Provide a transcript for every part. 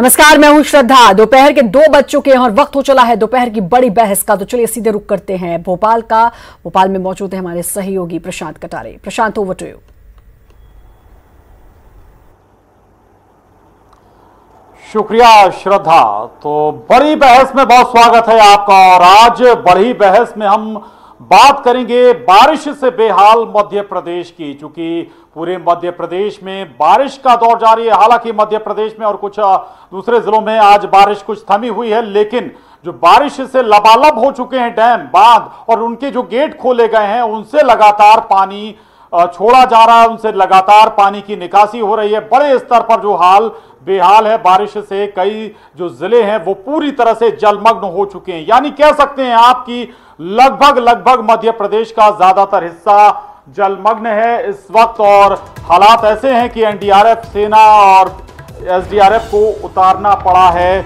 नमस्कार, मैं हूं श्रद्धा। दोपहर के 2 बज चुके हैं और वक्त हो चला है दोपहर की बड़ी बहस का। तो चलिए सीधे रुख करते हैं भोपाल में मौजूद है हमारे सहयोगी प्रशांत कटारे। प्रशांत, ओवर टू यू। शुक्रिया श्रद्धा। तो बड़ी बहस में बहुत स्वागत है आपका। और आज बड़ी बहस में हम बात करेंगे बारिश से बेहाल मध्य प्रदेश की, क्योंकि पूरे मध्य प्रदेश में बारिश का दौर जारी है। हालांकि मध्य प्रदेश में और कुछ दूसरे जिलों में आज बारिश कुछ थमी हुई है, लेकिन जो बारिश से लबालब हो चुके हैं डैम, बांध और उनके जो गेट खोले गए हैं उनसे लगातार पानी छोड़ा जा रहा है, उनसे लगातार पानी की निकासी हो रही है। बड़े स्तर पर जो हाल बेहाल है, बारिश से कई जो जिले हैं वो पूरी तरह से जलमग्न हो चुके हैं। यानी कह सकते हैं आप कि लगभग मध्य प्रदेश का ज्यादातर हिस्सा जलमग्न है इस वक्त। और हालात ऐसे हैं कि एनडीआरएफ, सेना और एसडीआरएफ को उतारना पड़ा है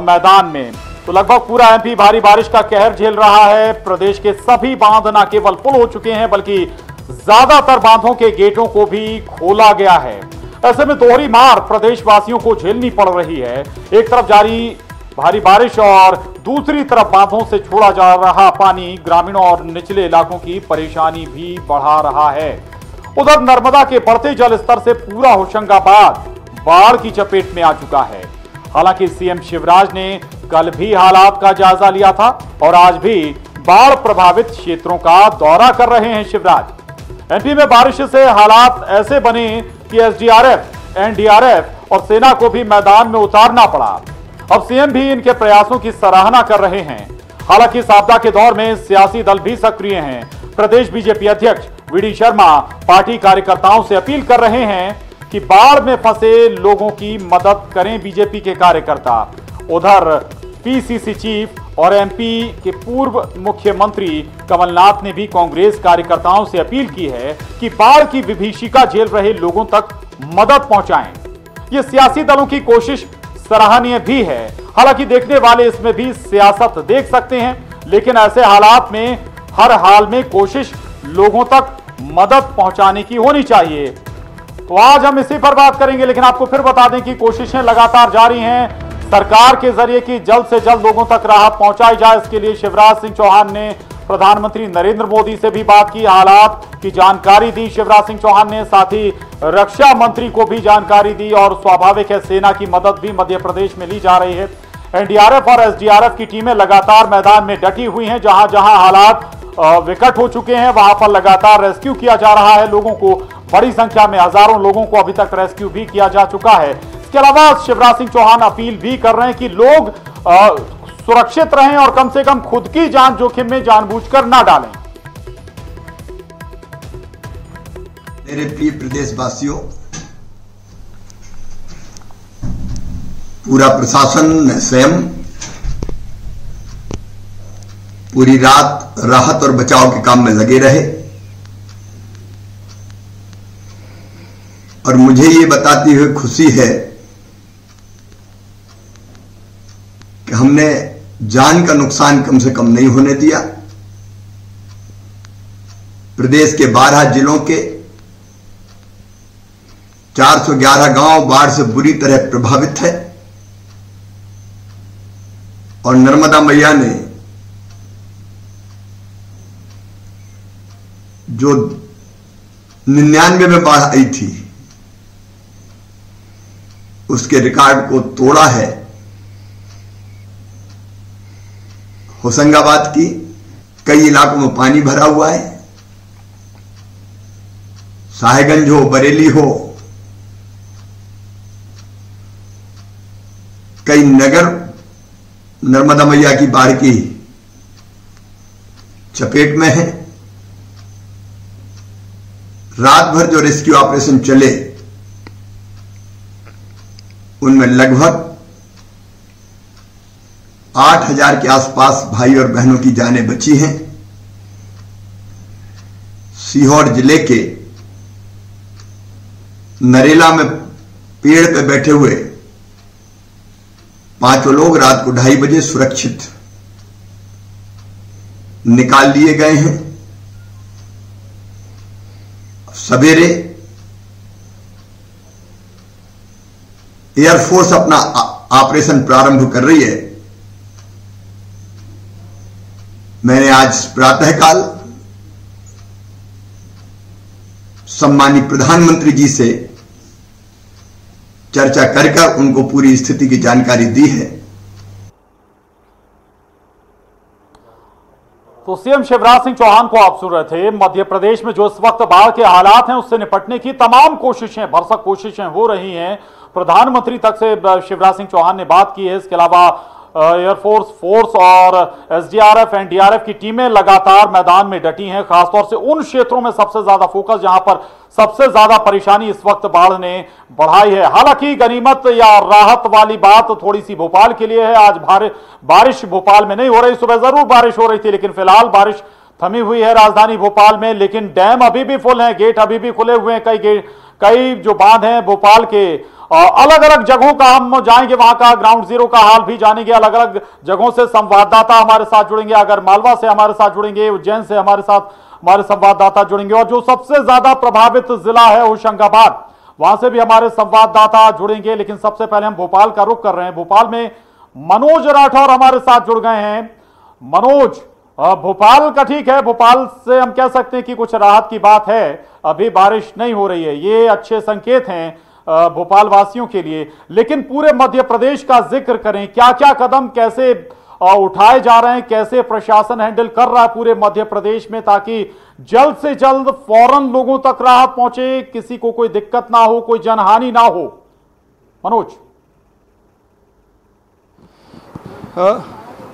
मैदान में। तो लगभग पूरा एमपी भारी बारिश का कहर झेल रहा है। प्रदेश के सभी बांध न केवल फुल हो चुके हैं बल्कि ज्यादातर बांधों के गेटों को भी खोला गया है। ऐसे में दोहरी मार प्रदेशवासियों को झेलनी पड़ रही है। एक तरफ जारी भारी बारिश और दूसरी तरफ बांधों से छोड़ा जा रहा पानी ग्रामीणों और निचले इलाकों की परेशानी भी बढ़ा रहा है। उधर नर्मदा के बढ़ते जल स्तर से पूरा होशंगाबाद बाढ़ की चपेट में आ चुका है। हालांकि सीएम शिवराज ने कल भी हालात का जायजा लिया था और आज भी बाढ़ प्रभावित क्षेत्रों का दौरा कर रहे हैं शिवराज। एमपी में बारिश से हालात ऐसे बने कि एसडीआरएफ, एनडीआरएफ और सेना को भी मैदान में उतारना पड़ा। अब सीएम भी इनके प्रयासों की सराहना कर रहे हैं। हालांकि इस आपदा के दौर में सियासी दल भी सक्रिय हैं। प्रदेश बीजेपी अध्यक्ष वीडी शर्मा पार्टी कार्यकर्ताओं से अपील कर रहे हैं कि बाढ़ में फंसे लोगों की मदद करें बीजेपी के कार्यकर्ता। उधर पीसीसी चीफ और एमपी के पूर्व मुख्यमंत्री कमलनाथ ने भी कांग्रेस कार्यकर्ताओं से अपील की है कि बाढ़ की विभीषिका झेल रहे लोगों तक मदद पहुंचाएं। ये सियासी दलों की कोशिश सराहनीय भी है। हालांकि देखने वाले इसमें भी सियासत देख सकते हैं, लेकिन ऐसे हालात में हर हाल में कोशिश लोगों तक मदद पहुंचाने की होनी चाहिए। तो आज हम इसी पर बात करेंगे, लेकिन आपको फिर बता दें कि कोशिशें लगातार जारी हैं सरकार के जरिए कि जल्द से जल्द लोगों तक राहत पहुंचाई जाए। इसके लिए शिवराज सिंह चौहान ने प्रधानमंत्री नरेंद्र मोदी से भी बात की, हालात की जानकारी दी शिवराज सिंह चौहान ने। साथ ही रक्षा मंत्री को भी जानकारी दी और स्वाभाविक है सेना की मदद भी मध्य प्रदेश में ली जा रही है। एनडीआरएफ और एसडीआरएफ की टीमें लगातार मैदान में डटी हुई हैं। जहां जहां हालात विकट हो चुके हैं वहां पर लगातार रेस्क्यू किया जा रहा है लोगों को। बड़ी संख्या में हजारों लोगों को अभी तक रेस्क्यू भी किया जा चुका है। इसके अलावा शिवराज सिंह चौहान अपील भी कर रहे हैं कि लोग सुरक्षित रहें और कम से कम खुद की जान जोखिम में जानबूझकर ना डालें। मेरे प्रिय प्रदेशवासियों, पूरा प्रशासन स्वयं पूरी रात राहत और बचाव के काम में लगे रहे और मुझे ये बताती हुई खुशी है कि हमने जान का नुकसान कम से कम नहीं होने दिया। प्रदेश के 12 जिलों के 411 गांव बाढ़ से बुरी तरह प्रभावित है और नर्मदा मैया ने जो 99 में बाढ़ आई थी उसके रिकॉर्ड को तोड़ा है। होशंगाबाद की कई इलाकों में पानी भरा हुआ है। साहेबगंज हो, बरेली हो, कई नगर नर्मदा मैया की बाढ़ की चपेट में है। रात भर जो रेस्क्यू ऑपरेशन चले उनमें लगभग 8,000 के आसपास भाई और बहनों की जानें बची हैं। सीहोर जिले के नरेला में पेड़ पे बैठे हुए 5 लोग रात को 2:30 बजे सुरक्षित निकाल लिए गए हैं। सवेरे एयरफोर्स अपना ऑपरेशन प्रारंभ कर रही है। मैंने आज प्रातःकाल सम्मानित प्रधानमंत्री जी से चर्चा कर उनको पूरी स्थिति की जानकारी दी है। तो सीएम शिवराज सिंह चौहान को आप सुन रहे थे। मध्य प्रदेश में जो इस वक्त बाढ़ के हालात हैं उससे निपटने की तमाम कोशिशें, भरसक कोशिशें हो रही हैं। प्रधानमंत्री तक से शिवराज सिंह चौहान ने बात की है। इसके अलावा एयरफोर्स फोर्स और एसडीआरएफ एनडीआरएफ की टीमें लगातार मैदान में डटी हैं, खासतौर से उन क्षेत्रों में सबसे ज्यादा फोकस जहां पर सबसे ज्यादा परेशानी इस वक्त बाढ़ ने बढ़ाई है। हालांकि गनीमत या राहत वाली बात थोड़ी सी भोपाल के लिए है। आज बारिश भोपाल में नहीं हो रही, सुबह जरूर बारिश हो रही थी, लेकिन फिलहाल बारिश थमी हुई है राजधानी भोपाल में। लेकिन डैम अभी भी फुल हैं, गेट अभी भी खुले हुए हैं। कई जो बांध हैं भोपाल के अलग अलग जगहों का हम जाएंगे, वहां का ग्राउंड जीरो का हाल भी जानेंगे। अलग अलग जगहों से संवाददाता हमारे साथ जुड़ेंगे, अगर मालवा से हमारे साथ जुड़ेंगे, उज्जैन से हमारे संवाददाता जुड़ेंगे, और जो सबसे ज्यादा प्रभावित जिला है होशंगाबाद, वहां से भी हमारे संवाददाता जुड़ेंगे। लेकिन सबसे पहले हम भोपाल का रुख कर रहे हैं। भोपाल में मनोज राठौर हमारे साथ जुड़ गए हैं। मनोज, भोपाल का ठीक है, भोपाल से हम कह सकते हैं कि कुछ राहत की बात है, अभी बारिश नहीं हो रही है, ये अच्छे संकेत हैं भोपाल वासियों के लिए। लेकिन पूरे मध्य प्रदेश का जिक्र करें, क्या क्या कदम कैसे उठाए जा रहे हैं, कैसे प्रशासन हैंडल कर रहा है पूरे मध्य प्रदेश में, ताकि जल्द से जल्द फौरन लोगों तक राहत पहुंचे, किसी को कोई दिक्कत ना हो, कोई जनहानि ना हो। मनोज।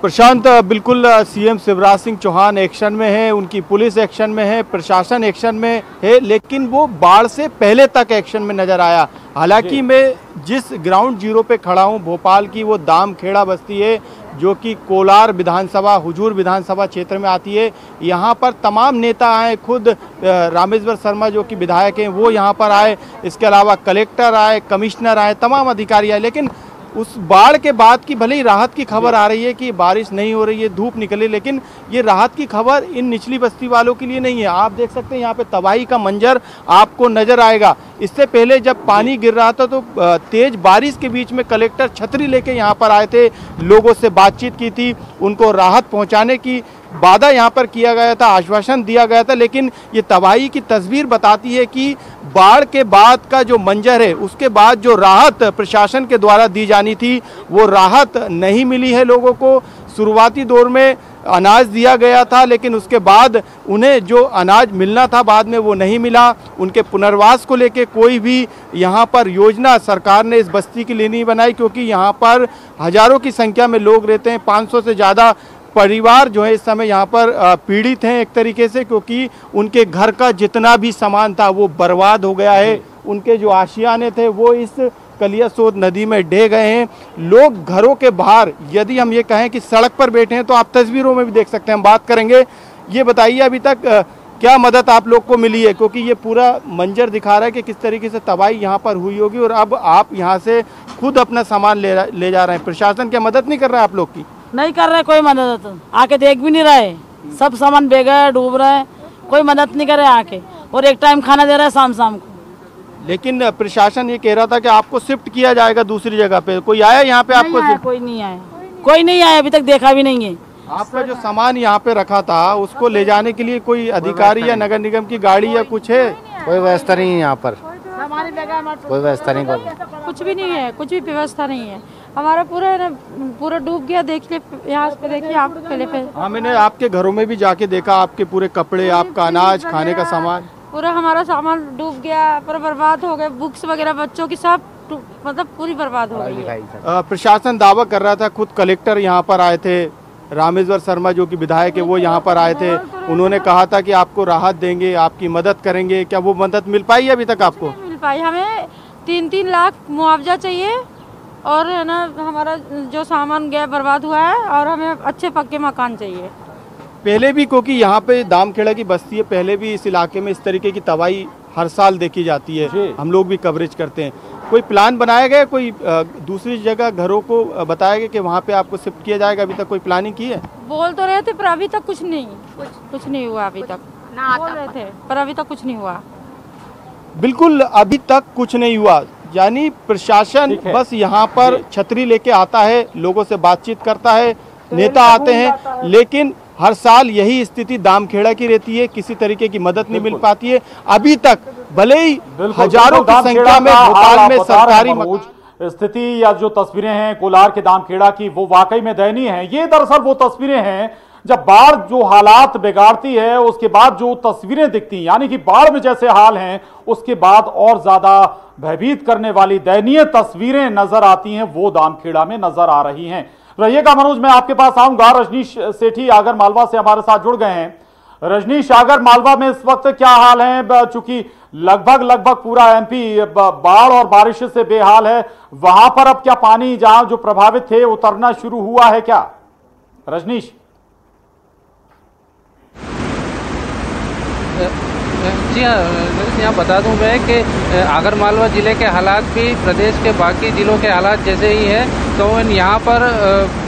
प्रशांत, बिल्कुल सीएम शिवराज सिंह चौहान एक्शन में है, उनकी पुलिस एक्शन में है, प्रशासन एक्शन में है, लेकिन वो बाढ़ से पहले तक एक्शन में नजर आया। हालांकि मैं जिस ग्राउंड जीरो पे खड़ा हूँ भोपाल की, वो दामखेड़ा बस्ती है जो कि कोलार विधानसभा, हुजूर विधानसभा क्षेत्र में आती है। यहाँ पर तमाम नेता आए, खुद रामेश्वर शर्मा जो कि विधायक हैं वो यहाँ पर आए, इसके अलावा कलेक्टर आए, कमिश्नर आए, तमाम अधिकारी आए। लेकिन उस बाढ़ के बाद की भले ही राहत की खबर आ रही है कि बारिश नहीं हो रही है, धूप निकली, लेकिन ये राहत की खबर इन निचली बस्ती वालों के लिए नहीं है। आप देख सकते हैं यहाँ पे तबाही का मंजर आपको नजर आएगा। इससे पहले जब पानी गिर रहा था तो तेज बारिश के बीच में कलेक्टर छतरी लेके यहाँ पर आए थे, लोगों से बातचीत की थी, उनको राहत पहुँचाने की वादा यहाँ पर किया गया था, आश्वासन दिया गया था। लेकिन ये तबाही की तस्वीर बताती है कि बाढ़ के बाद का जो मंजर है, उसके बाद जो राहत प्रशासन के द्वारा दी जानी थी वो राहत नहीं मिली है लोगों को। शुरुआती दौर में अनाज दिया गया था, लेकिन उसके बाद उन्हें जो अनाज मिलना था बाद में वो नहीं मिला। उनके पुनर्वास को लेके कोई भी यहाँ पर योजना सरकार ने इस बस्ती के लिए नहीं बनाई, क्योंकि यहाँ पर हजारों की संख्या में लोग रहते हैं। 500 से ज़्यादा परिवार जो है इस समय यहाँ पर पीड़ित हैं एक तरीके से, क्योंकि उनके घर का जितना भी सामान था वो बर्बाद हो गया है। उनके जो आशियाने थे वो इस कलियासोत नदी में ढह गए हैं। लोग घरों के बाहर, यदि हम ये कहें कि सड़क पर बैठे हैं, तो आप तस्वीरों में भी देख सकते हैं, हम बात करेंगे। ये बताइए अभी तक क्या मदद आप लोग को मिली है, क्योंकि ये पूरा मंजर दिखा रहा है कि किस तरीके से तबाही यहाँ पर हुई होगी, और अब आप यहाँ से खुद अपना सामान ले जा रहे हैं। प्रशासन क्या मदद नहीं कर रहा है आप लोग की? नहीं कर रहे कोई मदद, आके देख भी नहीं रहे, सब सामान बह गए, डूब रहे हैं, कोई मदद नहीं कर रहे आके, और एक टाइम खाना दे रहा है शाम शाम को। लेकिन प्रशासन ये कह रहा था कि आपको शिफ्ट किया जाएगा दूसरी जगह पे, कोई आया यहाँ पे आपको? कोई नहीं आया, कोई नहीं आया, अभी तक देखा भी नहीं है। आपका जो सामान यहाँ पे रखा था उसको ले जाने के लिए कोई अधिकारी या नगर निगम की गाड़ी या कुछ है? कोई व्यवस्था नहीं है यहाँ पर, कोई व्यवस्था नहीं, कुछ भी नहीं है, कुछ भी व्यवस्था नहीं है। हमारा पूरा डूब गया, देखिए यहाँ पे, देखिए आप पहले पे। हाँ, मैंने आपके घरों में भी जाके देखा, आपके पूरे कपड़े, आपका अनाज, खाने का सामान, पूरा हमारा सामान डूब गया, पूरा बर्बाद हो गए, बुक्स वगैरह बच्चों की सब मतलब पूरी बर्बाद हो गई है। प्रशासन दावा कर रहा था, खुद कलेक्टर यहाँ पर आए थे, रामेश्वर शर्मा जो कि विधायक है वो यहाँ पर आए थे, उन्होंने कहा था कि आपको राहत देंगे, आपकी मदद करेंगे। क्या वो मदद मिल पाई अभी तक आपको? नहीं मिल पाई, हमें 3-3 लाख मुआवजा चाहिए, और है ना हमारा जो सामान गया बर्बाद हुआ है, और हमें अच्छे पक्के मकान चाहिए। पहले भी, क्योंकि यहाँ पे दामखेड़ा की बस्ती है, पहले भी इस इलाके में इस तरीके की तबाही हर साल देखी जाती है, हम लोग भी कवरेज करते हैं। कोई प्लान बनाया गया, कोई दूसरी जगह घरों को बताया गया कि वहाँ पे आपको शिफ्ट किया जाएगा? अभी तक कोई प्लानिंग की है? बोल तो रहे थे पर अभी तक कुछ नहीं हुआ, अभी तक बोल रहे थे पर अभी तक कुछ नहीं हुआ। बिल्कुल, अभी तक कुछ नहीं हुआ। यानी प्रशासन बस यहाँ पर छतरी लेके आता है, लोगों से बातचीत करता है, नेता आते हैं, लेकिन हर साल यही स्थिति दामखेड़ा की रहती है, किसी तरीके की मदद नहीं मिल पाती है। अभी तक भले ही हजारों की संख्या में भोपाल में सरकारी स्थिति या जो तस्वीरें हैं कोलार के दामखेड़ा की वो वाकई में दयनीय हैं। ये दरअसल वो तस्वीरें हैं जब बाढ़ जो हालात बिगाड़ती है उसके बाद जो तस्वीरें दिखती हैं, यानी कि बाढ़ में जैसे हाल हैं उसके बाद और ज्यादा भयभीत करने वाली दयनीय तस्वीरें नजर आती हैं, वो दामखेड़ा में नजर आ रही हैं। रहिएगा मनोज, मैं आपके पास आऊंगा। रजनीश सेठी आगर मालवा से हमारे साथ जुड़ गए हैं। रजनीश, आगर मालवा में इस वक्त क्या हाल है? चूंकि लगभग पूरा एमपी बाढ़ और बारिश से बेहाल है, वहां पर अब क्या पानी जहां जो प्रभावित थे उतरना शुरू हुआ है क्या? रजनीश जी हाँ, यहाँ बता दूं मैं कि आगर मालवा ज़िले के हालात भी प्रदेश के बाकी ज़िलों के हालात जैसे ही हैं। तो यहाँ पर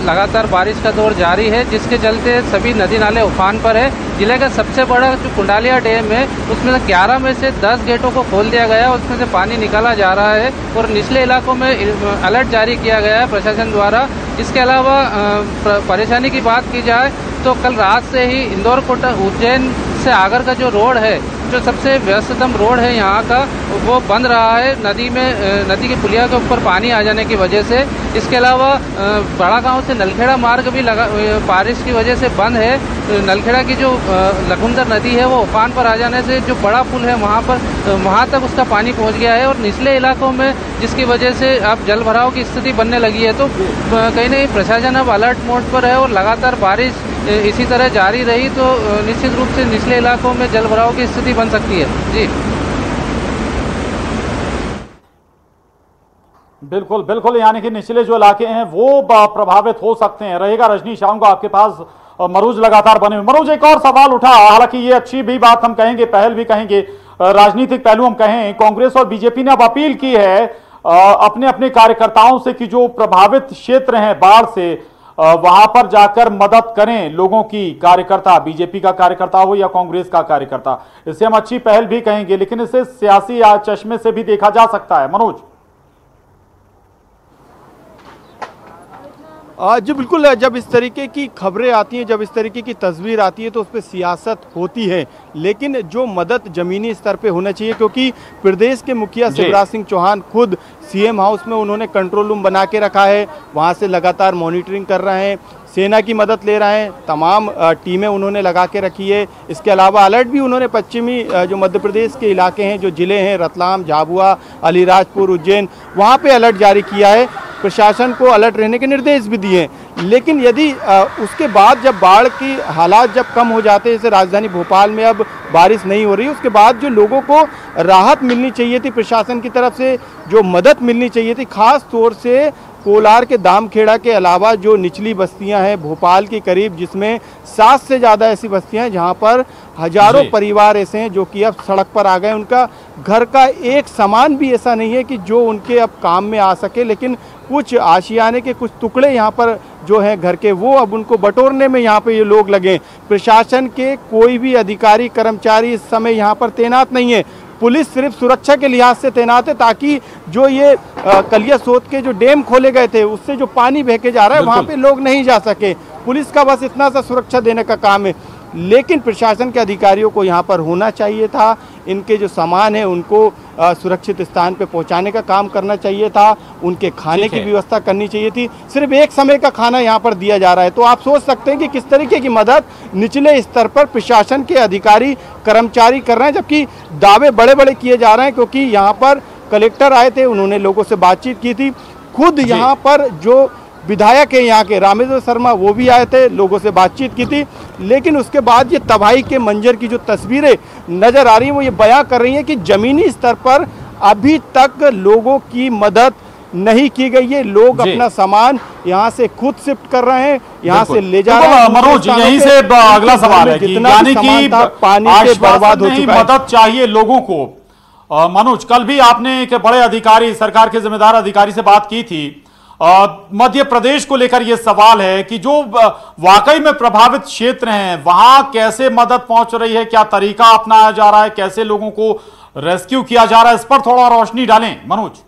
लगातार बारिश का दौर जारी है, जिसके चलते सभी नदी नाले उफान पर है। ज़िले का सबसे बड़ा जो कुंडालिया डैम है उसमें से 11 में से 10 गेटों को खोल दिया गया, उसमें से पानी निकाला जा रहा है और निचले इलाकों में अलर्ट जारी किया गया है प्रशासन द्वारा। इसके अलावा परेशानी की बात की जाए तो कल रात से ही इंदौर कोटा उज्जैन से आगर का जो रोड है, जो सबसे व्यस्ततम रोड है यहाँ का, वो बंद रहा है नदी की पुलिया के ऊपर पानी आ जाने की वजह से। इसके अलावा बड़ा गांव से नलखेड़ा मार्ग भी बारिश की वजह से बंद है। नलखेड़ा की जो लखुंदर नदी है वो उफान पर आ जाने से जो बड़ा पुल है वहाँ तक उसका पानी पहुँच गया है और निचले इलाकों में जिसकी वजह से अब जल भराव की स्थिति बनने लगी है। तो कहीं ना कहीं प्रशासन अब अलर्ट मोड पर है और लगातार बारिश इसी तरह जारी रही तो निश्चित रूप से निचले इलाकों में जल भराव की स्थिति बन सकती है। जी बिल्कुल, यानी कि निचले जो इलाके हैं वो प्रभावित हो सकते हैं। रहेगा रजनीश, आऊंगा आपके पास। मरूज लगातार बने हुए। मरूज, एक और सवाल उठा, हालांकि ये अच्छी भी बात हम कहेंगे, पहल भी कहेंगे, राजनीतिक पहलू हम कहें। कांग्रेस और बीजेपी ने अब अपील की है अपने अपने कार्यकर्ताओं से कि जो प्रभावित क्षेत्र हैं बाढ़ से वहां पर जाकर मदद करें लोगों की। कार्यकर्ता, बीजेपी का कार्यकर्ता हो या कांग्रेस का कार्यकर्ता, इसे हम अच्छी पहल भी कहेंगे, लेकिन इसे सियासी चश्मे से भी देखा जा सकता है। मनोज जी बिल्कुल, जब इस तरीके की खबरें आती हैं, जब इस तरीके की तस्वीर आती है तो उस पर सियासत होती है, लेकिन जो मदद ज़मीनी स्तर पे होना चाहिए, क्योंकि प्रदेश के मुखिया शिवराज सिंह चौहान खुद सीएम हाउस में उन्होंने कंट्रोल रूम बना के रखा है, वहाँ से लगातार मॉनिटरिंग कर रहे हैं, सेना की मदद ले रहे हैं, तमाम टीमें उन्होंने लगा के रखी है। इसके अलावा अलर्ट भी उन्होंने पश्चिमी जो मध्य प्रदेश के इलाके हैं, जो ज़िले हैं, रतलाम, झाबुआ, अलीराजपुर, उज्जैन, वहाँ पे अलर्ट जारी किया है। प्रशासन को अलर्ट रहने के निर्देश भी दिए हैं। लेकिन यदि उसके बाद जब बाढ़ की हालात जब कम हो जाते हैं, जैसे राजधानी भोपाल में अब बारिश नहीं हो रही, उसके बाद जो लोगों को राहत मिलनी चाहिए थी, प्रशासन की तरफ से जो मदद मिलनी चाहिए थी, खास तौर से कोलार के दामखेड़ा के अलावा जो निचली बस्तियां हैं भोपाल के करीब, जिसमें 7 से ज़्यादा ऐसी बस्तियां हैं जहां पर हजारों परिवार ऐसे हैं जो कि अब सड़क पर आ गए। उनका घर का एक सामान भी ऐसा नहीं है कि जो उनके अब काम में आ सके, लेकिन कुछ आशियाने के कुछ टुकड़े यहाँ पर जो हैं घर के, वो अब उनको बटोरने में यहाँ पे ये लोग लगे। प्रशासन के कोई भी अधिकारी कर्मचारी इस समय यहाँ पर तैनात नहीं है। पुलिस सिर्फ सुरक्षा के लिहाज से तैनात है, ताकि जो ये कलिया सोत के जो डैम खोले गए थे उससे जो पानी बह के जा रहा है वहाँ पे लोग नहीं जा सके। पुलिस का बस इतना सा सुरक्षा देने का काम है, लेकिन प्रशासन के अधिकारियों को यहाँ पर होना चाहिए था, इनके जो सामान है उनको सुरक्षित स्थान पे पहुँचाने का काम करना चाहिए था, उनके खाने की व्यवस्था करनी चाहिए थी। सिर्फ एक समय का खाना यहाँ पर दिया जा रहा है, तो आप सोच सकते हैं कि किस तरीके की मदद निचले स्तर पर प्रशासन के अधिकारी कर्मचारी कर रहे हैं, जबकि दावे बड़े बड़े किए जा रहे हैं। क्योंकि यहाँ पर कलेक्टर आए थे, उन्होंने लोगों से बातचीत की थी, खुद यहाँ पर जो विधायक है यहाँ के रामेश्वर शर्मा वो भी आए थे, लोगों से बातचीत की थी, लेकिन उसके बाद ये तबाही के मंजर की जो तस्वीरें नजर आ रही हैं वो ये बयां कर रही हैं कि जमीनी स्तर पर अभी तक लोगों की मदद नहीं की गई है। लोग अपना सामान यहाँ से खुद शिफ्ट कर रहे हैं, यहाँ से ले जा रहे हैं। मनोज, यहीं से अगला सवाल है कि यानी कि पानी से बर्बाद हो चुका है, मदद चाहिए लोगों को। मनोज, कल भी आपने एक बड़े अधिकारी, सरकार के जिम्मेदार अधिकारी से बात की थी। मध्य प्रदेश को लेकर यह सवाल है कि जो वाकई में प्रभावित क्षेत्र हैं वहां कैसे मदद पहुंच रही है, क्या तरीका अपनाया जा रहा है, कैसे लोगों को रेस्क्यू किया जा रहा है, इस पर थोड़ा रोशनी डालें मनोज।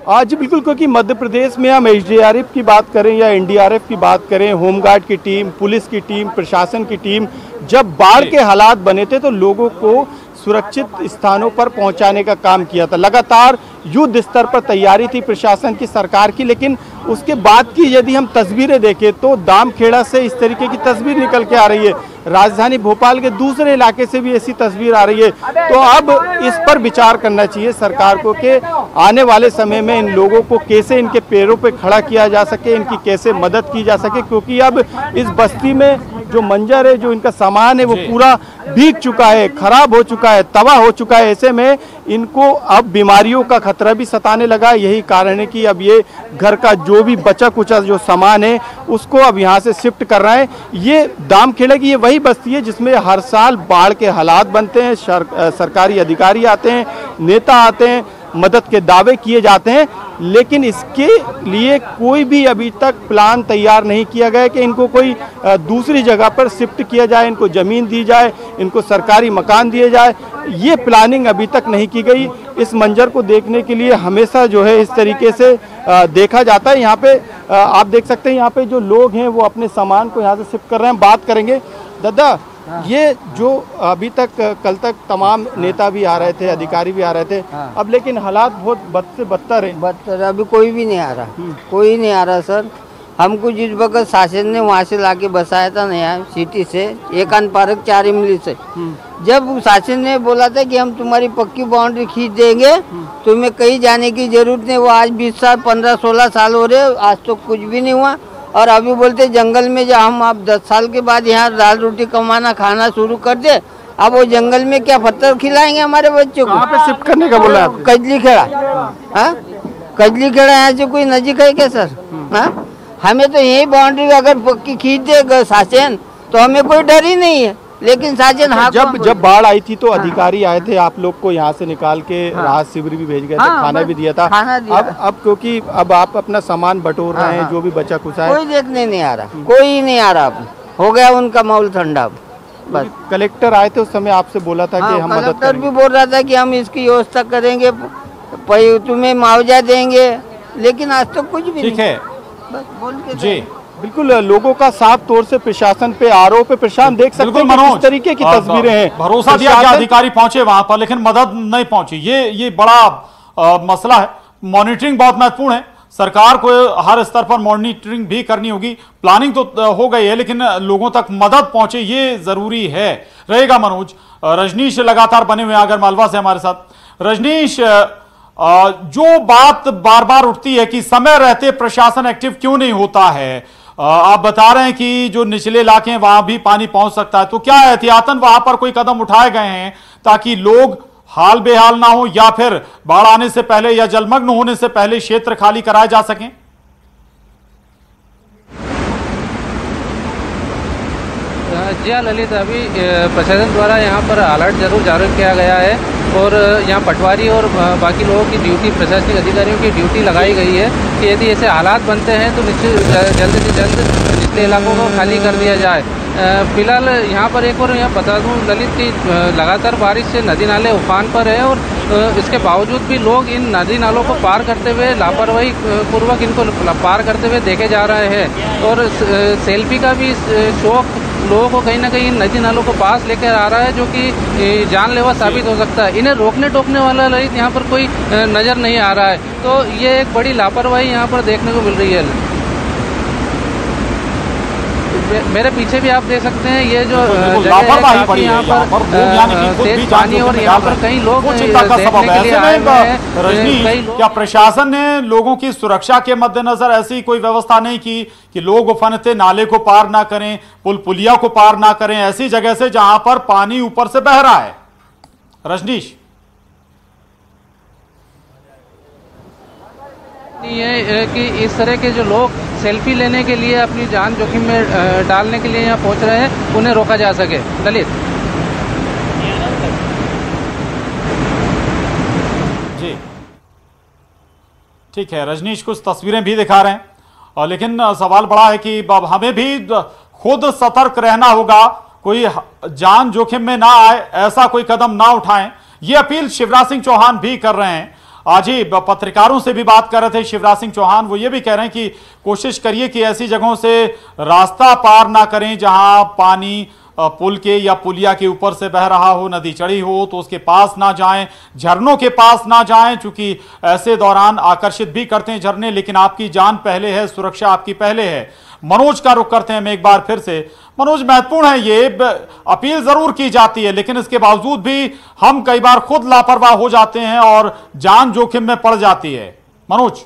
आज बिल्कुल, क्योंकि मध्य प्रदेश में हम एसडीआरएफ की बात करें या एनडीआरएफ की बात करें, होमगार्ड की टीम, पुलिस की टीम, प्रशासन की टीम, जब बाढ़ के हालात बने थे तो लोगों को सुरक्षित स्थानों पर पहुंचाने का काम किया था। लगातार युद्ध स्तर पर तैयारी थी प्रशासन की, सरकार की, लेकिन उसके बाद की यदि हम तस्वीरें देखें तो दामखेड़ा से इस तरीके की तस्वीर निकल के आ रही है, राजधानी भोपाल के दूसरे इलाके से भी ऐसी तस्वीर आ रही है। तो अब इस पर विचार करना चाहिए सरकार को कि आने वाले समय में इन लोगों को कैसे इनके पैरों पे खड़ा किया जा सके, इनकी कैसे मदद की जा सके, क्योंकि अब इस बस्ती में जो मंजर है, जो इनका सामान है, वो पूरा भीग चुका है, खराब हो चुका है, तबाह हो चुका है। ऐसे में इनको अब बीमारियों का खतरा भी सताने लगा। यही कारण है कि अब ये घर का जो भी बचा कुचा जो सामान है उसको अब यहाँ से शिफ्ट कर रहे हैं। ये दामखेड़ा की ये वही बस्ती है जिसमें हर साल बाढ़ के हालात बनते हैं, सरकारी अधिकारी आते हैं, नेता आते हैं, मदद के दावे किए जाते हैं, लेकिन इसके लिए कोई भी अभी तक प्लान तैयार नहीं किया गया कि इनको कोई दूसरी जगह पर शिफ्ट किया जाए, इनको ज़मीन दी जाए, इनको सरकारी मकान दिए जाए। ये प्लानिंग अभी तक नहीं की गई। इस मंजर को देखने के लिए हमेशा जो है इस तरीके से देखा जाता है। यहाँ पे आप देख सकते हैं, यहाँ पे जो लोग हैं वो अपने सामान को यहाँ से शिफ्ट कर रहे हैं। बात करेंगे दादा, ये जो अभी तक कल तक तमाम नेता भी आ रहे थे, अधिकारी भी आ रहे थे, अब लेकिन हालात बहुत बद से बदतर है। बदतर अभी कोई भी नहीं आ रहा, कोई नहीं आ रहा सर। हमको जिस वक्त शासन ने वहाँ से लाके बसाया था नया सिटी से, एकान पार्क 4 इमली से, जब शासन ने बोला था कि हम तुम्हारी पक्की बाउंड्री खींच देंगे, तुम्हें कहीं जाने की जरूरत नहीं, वो आज 20 साल 15-16 साल हो रहे, आज तो कुछ भी नहीं हुआ। और अभी बोलते जंगल में जो हम आप 10 साल के बाद यहाँ दाल रोटी कमाना खाना शुरू कर दे, अब वो जंगल में क्या पत्थर खिलाएंगे हमारे बच्चों को? कहाँ पे शिफ्ट करने का बोला? कजली खेड़ा, हाँ कजली खेड़ा यहाँ से कोई नजीक है क्या सर? हाँ, हमें तो यही बाउंड्री अगर पक्की खींच देगा शासन तो हमें कोई डर ही नहीं है, लेकिन शासन हाँ जब बाढ़ आई थी तो अधिकारी आए थे, आप लोग को यहाँ से निकाल के राहत शिविर भी भेज गए थे, खाना भी दिया था। अब क्योंकि अब आप अपना सामान बटोर रहे हैं, जो भी बचा कुचा है, कोई देखने नहीं आ रहा, कोई नहीं आ रहा। अब हो गया उनका माहौल ठंडा। बस कलेक्टर आए थे उस समय, आपसे बोला था कि हम मदद करेंगे। कलेक्टर भी बोल रहा था कि हम इसकी व्यवस्था करेंगे, तुम्हें मुआवजा देंगे, लेकिन आज तो कुछ भी ठीक है। बस बोल के जी बिल्कुल, लोगों का साफ तौर से प्रशासन पे आरोप है। प्रशासन देख सकते हैं किस तरीके की तस्वीरें हैं। भरोसा दिया कि अधिकारी पहुंचे वहां पर, लेकिन मदद नहीं पहुंची। ये बड़ा मसला है। मॉनिटरिंग बहुत महत्वपूर्ण है, सरकार को हर स्तर पर मॉनिटरिंग भी करनी होगी। प्लानिंग तो हो गई है, लेकिन लोगों तक मदद पहुंचे ये जरूरी है। रहेगा मनोज। रजनीश लगातार बने हुए आगर मालवा से हमारे साथ। रजनीश, जो बात बार बार उठती है कि समय रहते प्रशासन एक्टिव क्यों नहीं होता है, आप बता रहे हैं कि जो निचले इलाके हैं वहां भी पानी पहुंच सकता है, तो क्या एहतियातन वहां पर कोई कदम उठाए गए हैं ताकि लोग हाल बेहाल ना हो, या फिर बाढ़ आने से पहले या जलमग्न होने से पहले क्षेत्र खाली कराए जा सकें? जी हाँ ललित, अभी प्रशासन द्वारा यहाँ पर अलर्ट जरूर जारी किया गया है और यहाँ पटवारी और बाकी लोगों की ड्यूटी, प्रशासनिक अधिकारियों की ड्यूटी लगाई गई है कि यदि ऐसे हालात बनते हैं तो जल्द से जल्द निचले इलाकों को खाली कर दिया जाए। फिलहाल यहाँ पर एक और यहाँ बता दूँ ललित की लगातार बारिश से नदी नाले उफान पर है और इसके बावजूद भी लोग इन नदी नालों को पार करते हुए लापरवाही पूर्वक इनको पार करते हुए देखे जा रहे हैं और सेल्फी का भी शौक लोगों को कहीं ना कहीं इन नदी नालों को पास लेकर आ रहा है, जो कि जानलेवा साबित हो सकता है। इन्हें रोकने टोकने वाला ललित यहाँ पर कोई नज़र नहीं आ रहा है, तो ये एक बड़ी लापरवाही यहाँ पर देखने को मिल रही है। मेरे पीछे भी आप देख सकते हैं ये जो लापरवाही यहाँ पर तेज पानी और यहाँ पर कई लोग देखने के लिए आए हुए हैं। रजनी, क्या प्रशासन ने लोगों की सुरक्षा के मद्देनजर ऐसी कोई व्यवस्था नहीं की कि लोग उफनते नाले को पार ना करें, पुल पुलिया को पार ना करें, ऐसी जगह से जहां पर पानी ऊपर से बह रहा है? रजनीश, ये कि इस तरह के जो लोग सेल्फी लेने के लिए अपनी जान जोखिम में डालने के लिए यहाँ पहुंच रहे हैं, उन्हें रोका जा सके। ललित जी ठीक है, रजनीश कुछ तस्वीरें भी दिखा रहे हैं, और लेकिन सवाल बड़ा है कि हमें भी खुद सतर्क रहना होगा, कोई जान जोखिम में ना आए, ऐसा कोई कदम ना उठाएं। ये अपील शिवराज सिंह चौहान भी कर रहे हैं। आज ही पत्रकारों से भी बात कर रहे थे शिवराज सिंह चौहान, वो ये भी कह रहे हैं कि कोशिश करिए कि ऐसी जगहों से रास्ता पार ना करें जहां पानी पुल के या पुलिया के ऊपर से बह रहा हो, नदी चढ़ी हो तो उसके पास ना जाएं, झरनों के पास ना जाएं, चूंकि ऐसे दौरान आकर्षित भी करते हैं झरने, लेकिन आपकी जान पहले है, सुरक्षा आपकी पहले है। मनोज का रुख करते हैं हम एक बार फिर से। मनोज, महत्वपूर्ण है, ये अपील जरूर की जाती है, लेकिन इसके बावजूद भी हम कई बार खुद लापरवाह हो जाते हैं और जान जोखिम में पड़ जाती है। मनोज।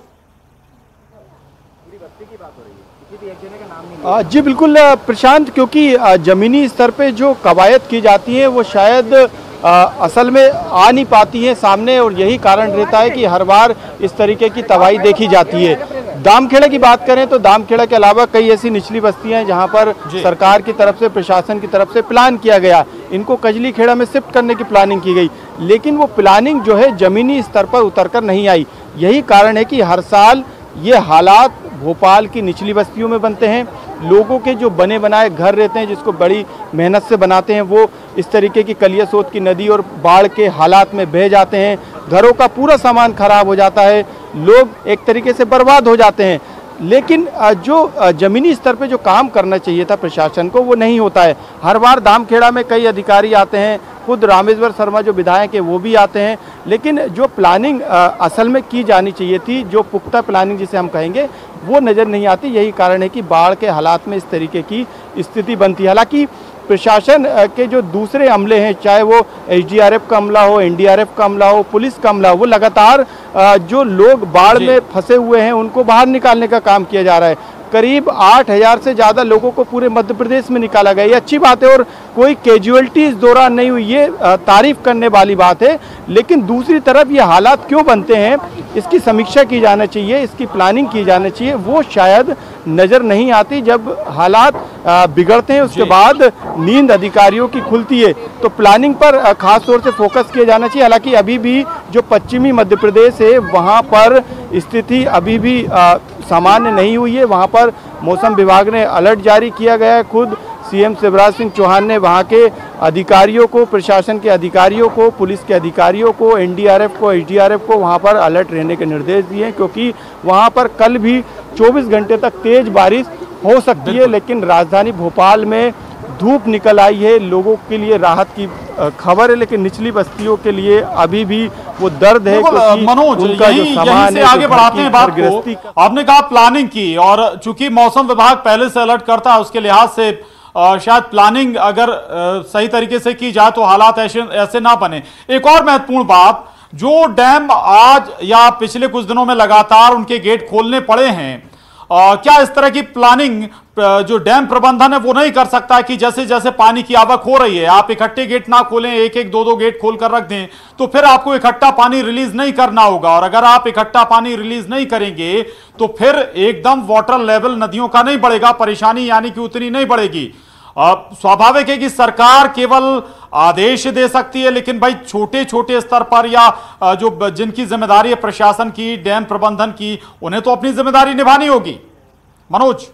जी बिल्कुल प्रशांत, क्योंकि जमीनी स्तर पे जो कवायद की जाती है वो शायद असल में आ नहीं पाती है सामने, और यही कारण रहता है कि हर बार इस तरीके की तबाही देखी जाती है। दामखेड़ा की बात करें तो दामखेड़ा के अलावा कई ऐसी निचली बस्तियां हैं जहां पर सरकार की तरफ से, प्रशासन की तरफ से प्लान किया गया, इनको कजली खेड़ा में शिफ्ट करने की प्लानिंग की गई, लेकिन वो प्लानिंग जो है जमीनी स्तर पर उतरकर नहीं आई। यही कारण है कि हर साल ये हालात भोपाल की निचली बस्तियों में बनते हैं। लोगों के जो बने बनाए घर रहते हैं, जिसको बड़ी मेहनत से बनाते हैं, वो इस तरीके की कलियासोत की नदी और बाढ़ के हालात में बह जाते हैं। घरों का पूरा सामान खराब हो जाता है, लोग एक तरीके से बर्बाद हो जाते हैं। लेकिन जो जमीनी स्तर पे जो काम करना चाहिए था प्रशासन को, वो नहीं होता है। हर बार दामखेड़ा में कई अधिकारी आते हैं, खुद रामेश्वर शर्मा जो विधायक है वो भी आते हैं, लेकिन जो प्लानिंग असल में की जानी चाहिए थी, जो पुख्ता प्लानिंग जिसे हम कहेंगे, वो नज़र नहीं आती। यही कारण है कि बाढ़ के हालात में इस तरीके की स्थिति बनती है। हालांकि प्रशासन के जो दूसरे अमले हैं, चाहे वो एसडीआरएफ का अमला हो, एनडीआरएफ का अमला हो, पुलिस का अमला हो, वो लगातार जो लोग बाढ़ में फंसे हुए हैं उनको बाहर निकालने का काम किया जा रहा है। करीब 8000 से ज़्यादा लोगों को पूरे मध्य प्रदेश में निकाला गया, ये अच्छी बात है, और कोई कैजुअलिटी इस दौरान नहीं हुई, ये तारीफ करने वाली बात है। लेकिन दूसरी तरफ ये हालात क्यों बनते हैं, इसकी समीक्षा की जाना चाहिए, इसकी प्लानिंग की जानी चाहिए, वो शायद नज़र नहीं आती। जब हालात बिगड़ते हैं उसके बाद नींद अधिकारियों की खुलती है, तो प्लानिंग पर खास तौर से फोकस किया जाना चाहिए। हालांकि अभी भी जो पश्चिमी मध्य प्रदेश है वहाँ पर स्थिति अभी भी सामान्य नहीं हुई है। वहाँ पर मौसम विभाग ने अलर्ट जारी किया गया है। खुद सीएम शिवराज सिंह चौहान ने वहाँ के अधिकारियों को, प्रशासन के अधिकारियों को, पुलिस के अधिकारियों को, एनडीआरएफ को, एसडीआरएफ को वहाँ पर अलर्ट रहने के निर्देश दिए हैं, क्योंकि वहाँ पर कल भी 24 घंटे तक तेज बारिश हो सकती है। लेकिन राजधानी भोपाल में धूप निकल आई है, लोगों के लिए राहत की खबर है, लेकिन निचली बस्तियों के लिए अभी भी वो दर्द है। मनोज, यही से आगे बढ़ाते हैं बात को। आपने कहा प्लानिंग की, और चूंकि मौसम विभाग पहले से अलर्ट करता है, उसके लिहाज से शायद प्लानिंग अगर सही तरीके से की जाए तो हालात ऐसे ना बने। एक और महत्वपूर्ण बात, जो डैम आज या पिछले कुछ दिनों में लगातार उनके गेट खोलने पड़े हैं, क्या इस तरह की प्लानिंग जो डैम प्रबंधन है वो नहीं कर सकता है कि जैसे जैसे पानी की आवक हो रही है आप इकट्ठे गेट ना खोलें, एक एक दो दो गेट खोल कर रख दें, तो फिर आपको इकट्ठा पानी रिलीज नहीं करना होगा, और अगर आप इकट्ठा पानी रिलीज नहीं करेंगे तो फिर एकदम वाटर लेवल नदियों का नहीं बढ़ेगा, परेशानी यानी कि उतनी नहीं बढ़ेगी। स्वाभाविक है कि सरकार केवल आदेश दे सकती है, लेकिन भाई छोटे छोटे स्तर पर या जो जिनकी जिम्मेदारी है प्रशासन की, डैम प्रबंधन की, उन्हें तो अपनी जिम्मेदारी निभानी होगी। मनोज।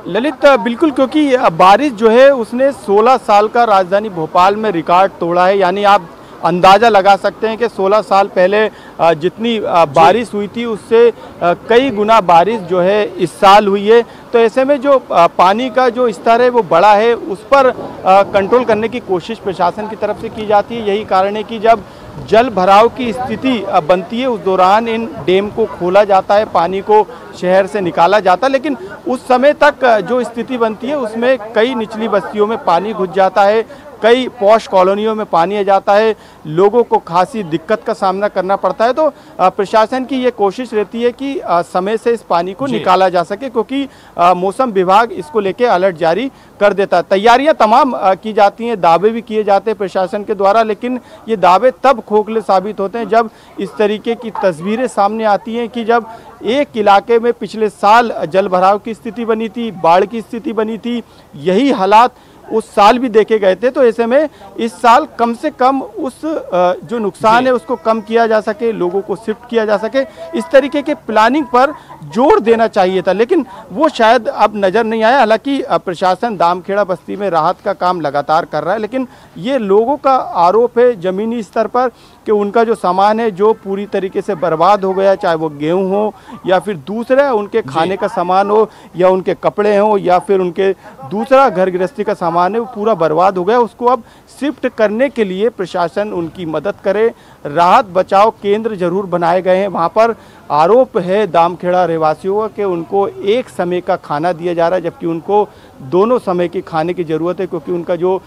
ललित, बिल्कुल, क्योंकि बारिश जो है उसने 16 साल का राजधानी भोपाल में रिकॉर्ड तोड़ा है। यानी आप अंदाज़ा लगा सकते हैं कि 16 साल पहले जितनी बारिश हुई थी उससे कई गुना बारिश जो है इस साल हुई है। तो ऐसे में जो पानी का जो स्तर है वो बड़ा है, उस पर कंट्रोल करने की कोशिश प्रशासन की तरफ से की जाती है। यही कारण है कि जब जल भराव की स्थिति बनती है उस दौरान इन डैम को खोला जाता है, पानी को शहर से निकाला जाता है, लेकिन उस समय तक जो स्थिति बनती है उसमें कई निचली बस्तियों में पानी घुस जाता है, कई पॉश कॉलोनियों में पानी आ जाता है, लोगों को खासी दिक्कत का सामना करना पड़ता है। तो प्रशासन की ये कोशिश रहती है कि समय से इस पानी को निकाला जा सके, क्योंकि मौसम विभाग इसको लेके अलर्ट जारी कर देता है। तैयारियां तमाम की जाती हैं, दावे भी किए जाते हैं प्रशासन के द्वारा, लेकिन ये दावे तब खोखले साबित होते हैं जब इस तरीके की तस्वीरें सामने आती हैं कि जब एक इलाके में पिछले साल जल भराव की स्थिति बनी थी, बाढ़ की स्थिति बनी थी, यही हालात उस साल भी देखे गए थे। तो ऐसे में इस साल कम से कम उस जो नुकसान है उसको कम किया जा सके, लोगों को शिफ्ट किया जा सके, इस तरीके के प्लानिंग पर जोर देना चाहिए था, लेकिन वो शायद अब नज़र नहीं आया। हालांकि प्रशासन दामखेड़ा बस्ती में राहत का काम लगातार कर रहा है, लेकिन ये लोगों का आरोप है ज़मीनी स्तर पर कि उनका जो सामान है जो पूरी तरीके से बर्बाद हो गया, चाहे वो गेहूं हो या फिर दूसरा उनके खाने का सामान हो या उनके कपड़े हो या फिर उनके दूसरा घर गृहस्थी का सामान है, वो पूरा बर्बाद हो गया। उसको अब शिफ्ट करने के लिए प्रशासन उनकी मदद करे। राहत बचाव केंद्र जरूर बनाए गए हैं। वहाँ पर आरोप है दामखेड़ा रहवासियों का कि उनको एक समय का खाना दिया जा रहा है, जबकि उनको दोनों समय के खाने की ज़रूरत है, क्योंकि उनका जो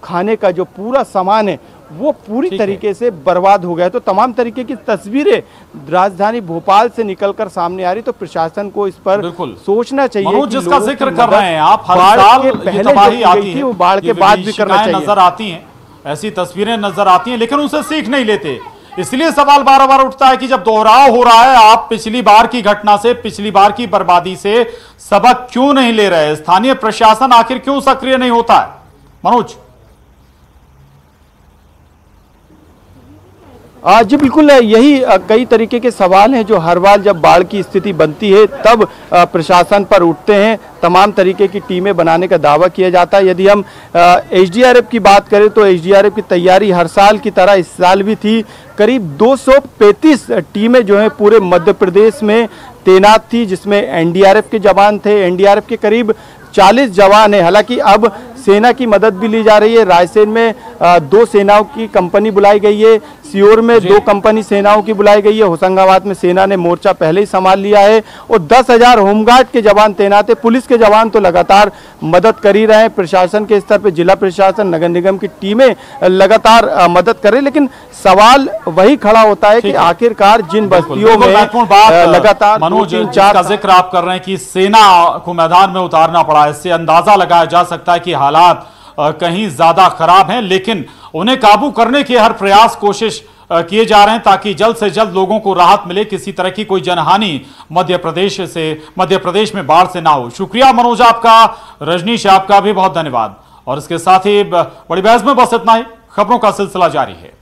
खाने का जो पूरा सामान है वो पूरी तरीके से बर्बाद हो गया। तो तमाम तरीके की तस्वीरें राजधानी भोपाल से निकलकर सामने आ रही, तो प्रशासन को इस पर सोचना चाहिए। जिसका जिक्र कर रहे हैं आप, हर साल ये तबाही आती है, वो बाढ़ के बाद भी करना चाहिए। नजर आती हैं, ऐसी तस्वीरें नजर आती हैं, लेकिन उनसे सीख नहीं लेते। इसलिए सवाल बार बार उठता है कि जब दोहराव हो रहा है, आप पिछली बार की घटना से, पिछली बार की बर्बादी से सबक क्यों नहीं ले रहे? स्थानीय प्रशासन आखिर क्यों सक्रिय नहीं होता है? मनोज जी बिल्कुल, यही कई तरीके के सवाल हैं जो हर बार जब बाढ़ की स्थिति बनती है तब प्रशासन पर उठते हैं। तमाम तरीके की टीमें बनाने का दावा किया जाता है। यदि हम एसडीआरएफ की बात करें तो एसडीआरएफ की तैयारी हर साल की तरह इस साल भी थी। करीब 235 टीमें जो हैं पूरे मध्य प्रदेश में तैनात थी, जिसमें एनडीआरएफ के जवान थे। एनडीआरएफ के करीब 40 जवान हैं। हालांकि अब सेना की मदद भी ली जा रही है। रायसेन में 2 सेनाओं की कंपनी बुलाई गई है, सीहोर में 2 कंपनी सेनाओं की बुलाई गई है, होशंगाबाद में सेना ने मोर्चा पहले ही संभाल लिया है और 10,000 होमगार्ड के जवान तैनात है। पुलिस के जवान तो लगातार मदद कर ही रहे हैं। प्रशासन के स्तर पर जिला प्रशासन, नगर निगम की टीमें लगातार मदद कर रही, लेकिन सवाल वही खड़ा होता है कि आखिरकार जिन बस्तियों में लगातार मनोज का जिक्र आप कर रहे हैं कि सेना को मैदान में उतारना पड़ा, इससे अंदाजा लगाया जा सकता है कि हालात कहीं ज्यादा खराब हैं, लेकिन उन्हें काबू करने के हर प्रयास कोशिश किए जा रहे हैं ताकि जल्द से जल्द लोगों को राहत मिले, किसी तरह की कोई जनहानि मध्य प्रदेश में बाढ़ से ना हो। शुक्रिया मनोज आपका, रजनीश आपका भी बहुत धन्यवाद। और इसके साथ ही बड़ी बहस में बस इतना ही। खबरों का सिलसिला जारी है।